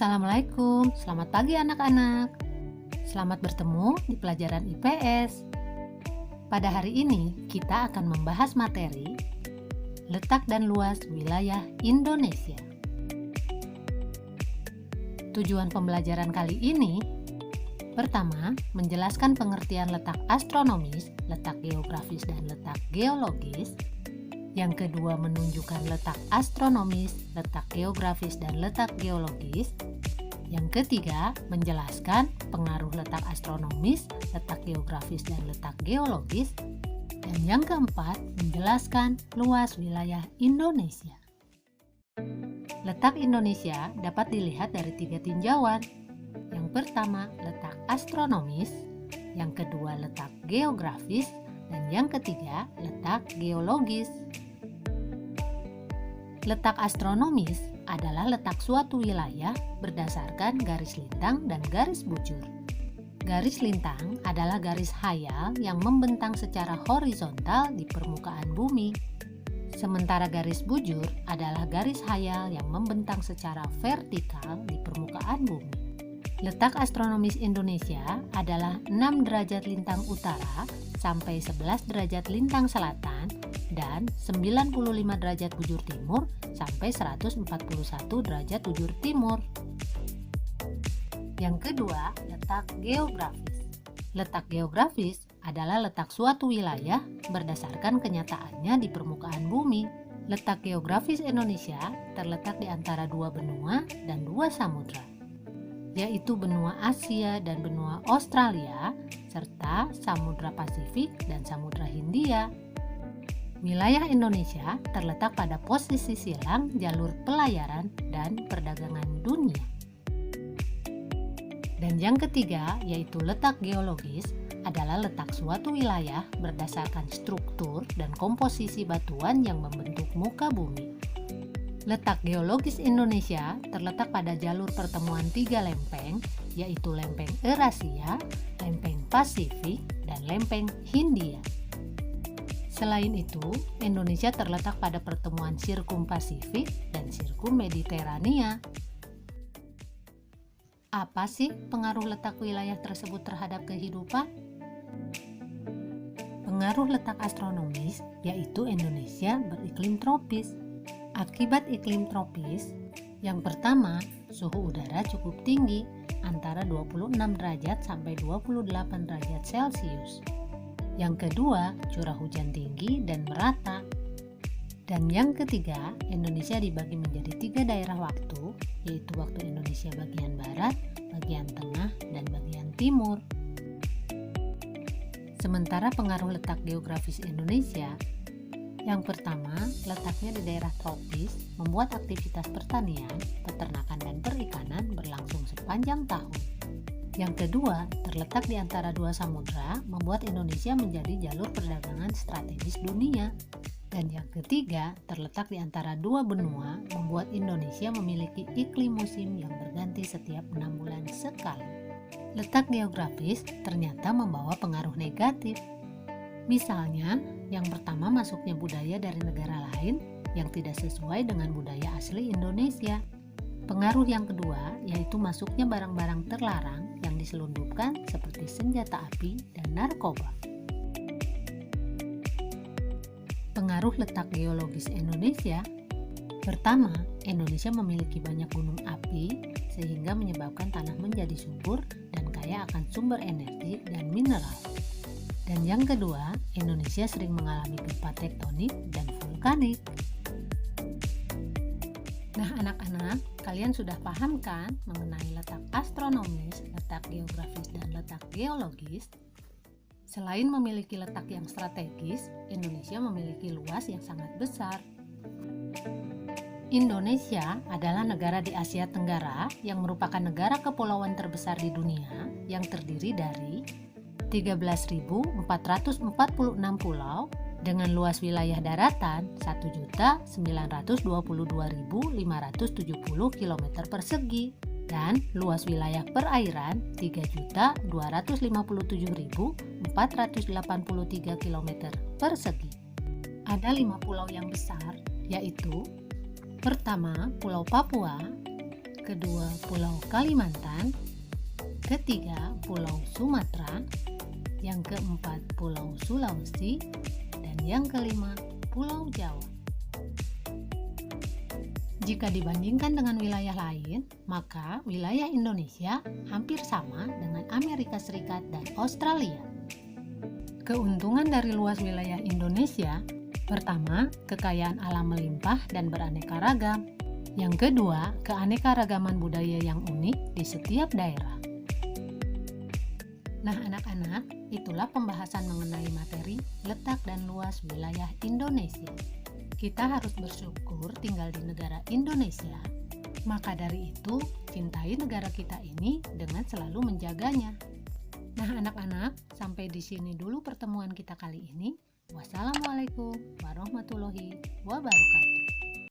Assalamualaikum, selamat pagi anak-anak. Selamat bertemu di pelajaran IPS. Pada hari ini kita akan membahas materi letak dan luas wilayah Indonesia. Tujuan pembelajaran kali ini, pertama, menjelaskan pengertian letak astronomis, letak geografis dan letak geologis. Yang kedua, menunjukkan letak astronomis, letak geografis, dan letak geologis. Yang ketiga, menjelaskan pengaruh letak astronomis, letak geografis, dan letak geologis. Dan yang keempat, menjelaskan luas wilayah Indonesia. Letak Indonesia dapat dilihat dari 3 tinjauan. Yang pertama, letak astronomis. Yang kedua, letak geografis. Dan yang ketiga, letak geologis. Letak astronomis adalah letak suatu wilayah berdasarkan garis lintang dan garis bujur. Garis lintang adalah garis hayal yang membentang secara horizontal di permukaan bumi. Sementara garis bujur adalah garis hayal yang membentang secara vertikal di permukaan bumi. Letak astronomis Indonesia adalah 6 derajat lintang utara sampai 11 derajat lintang selatan dan 95 derajat bujur timur sampai 141 derajat bujur timur. Yang kedua, letak geografis. Letak geografis adalah letak suatu wilayah berdasarkan kenyataannya di permukaan bumi. Letak geografis Indonesia terletak di antara 2 benua dan 2 samudra, yaitu benua Asia dan benua Australia, serta Samudra Pasifik dan Samudra Hindia. Wilayah Indonesia terletak pada posisi silang jalur pelayaran dan perdagangan dunia. Dan yang ketiga, yaitu letak geologis, adalah letak suatu wilayah berdasarkan struktur dan komposisi batuan yang membentuk muka bumi. Letak geologis Indonesia terletak pada jalur pertemuan 3 lempeng, yaitu lempeng Eurasia, lempeng Pasifik, dan lempeng Hindia. Selain itu, Indonesia terletak pada pertemuan Sirkum Pasifik dan Sirkum Mediterania. Apa sih pengaruh letak wilayah tersebut terhadap kehidupan? Pengaruh letak astronomis, yaitu Indonesia beriklim tropis. Akibat iklim tropis, yang pertama, suhu udara cukup tinggi, antara 26 derajat sampai 28 derajat Celcius. Yang kedua, curah hujan tinggi dan merata. Dan yang ketiga, Indonesia dibagi menjadi 3 daerah waktu, yaitu waktu Indonesia bagian barat, bagian tengah, dan bagian timur. Sementara pengaruh letak geografis Indonesia, yang pertama, letaknya di daerah tropis membuat aktivitas pertanian, peternakan, dan perikanan berlangsung sepanjang tahun. Yang kedua, terletak di antara 2 samudra membuat Indonesia menjadi jalur perdagangan strategis dunia. Dan yang ketiga, terletak di antara 2 benua membuat Indonesia memiliki iklim musim yang berganti setiap 6 bulan sekali. Letak geografis ternyata membawa pengaruh negatif. Misalnya, yang pertama masuknya budaya dari negara lain yang tidak sesuai dengan budaya asli Indonesia. Pengaruh yang kedua yaitu masuknya barang-barang terlarang yang diselundupkan seperti senjata api dan narkoba. Pengaruh letak geologis Indonesia. Pertama, Indonesia memiliki banyak gunung api sehingga menyebabkan tanah menjadi subur dan kaya akan sumber energi dan mineral. Dan yang kedua, Indonesia sering mengalami gempa tektonik dan vulkanik. Nah anak-anak, kalian sudah paham kan mengenai letak astronomis, letak geografis, dan letak geologis? Selain memiliki letak yang strategis, Indonesia memiliki luas yang sangat besar. Indonesia adalah negara di Asia Tenggara yang merupakan negara kepulauan terbesar di dunia yang terdiri dari 13.446 pulau dengan luas wilayah daratan 1.922.570 km persegi dan luas wilayah perairan 3.257.483 km persegi. Ada 5 pulau yang besar, yaitu pertama Pulau Papua, kedua Pulau Kalimantan, ketiga Pulau Sumatera, yang keempat Pulau Sulawesi, dan yang kelima Pulau Jawa. Jika dibandingkan dengan wilayah lain, maka wilayah Indonesia hampir sama dengan Amerika Serikat dan Australia. Keuntungan dari luas wilayah Indonesia, pertama, kekayaan alam melimpah dan beraneka ragam. Yang kedua, keanekaragaman budaya yang unik di setiap daerah. Nah, anak-anak, itulah pembahasan mengenai materi letak dan luas wilayah Indonesia. Kita harus bersyukur tinggal di negara Indonesia. Maka dari itu, cintai negara kita ini dengan selalu menjaganya. Nah, anak-anak, sampai di sini dulu pertemuan kita kali ini. Wassalamualaikum warahmatullahi wabarakatuh.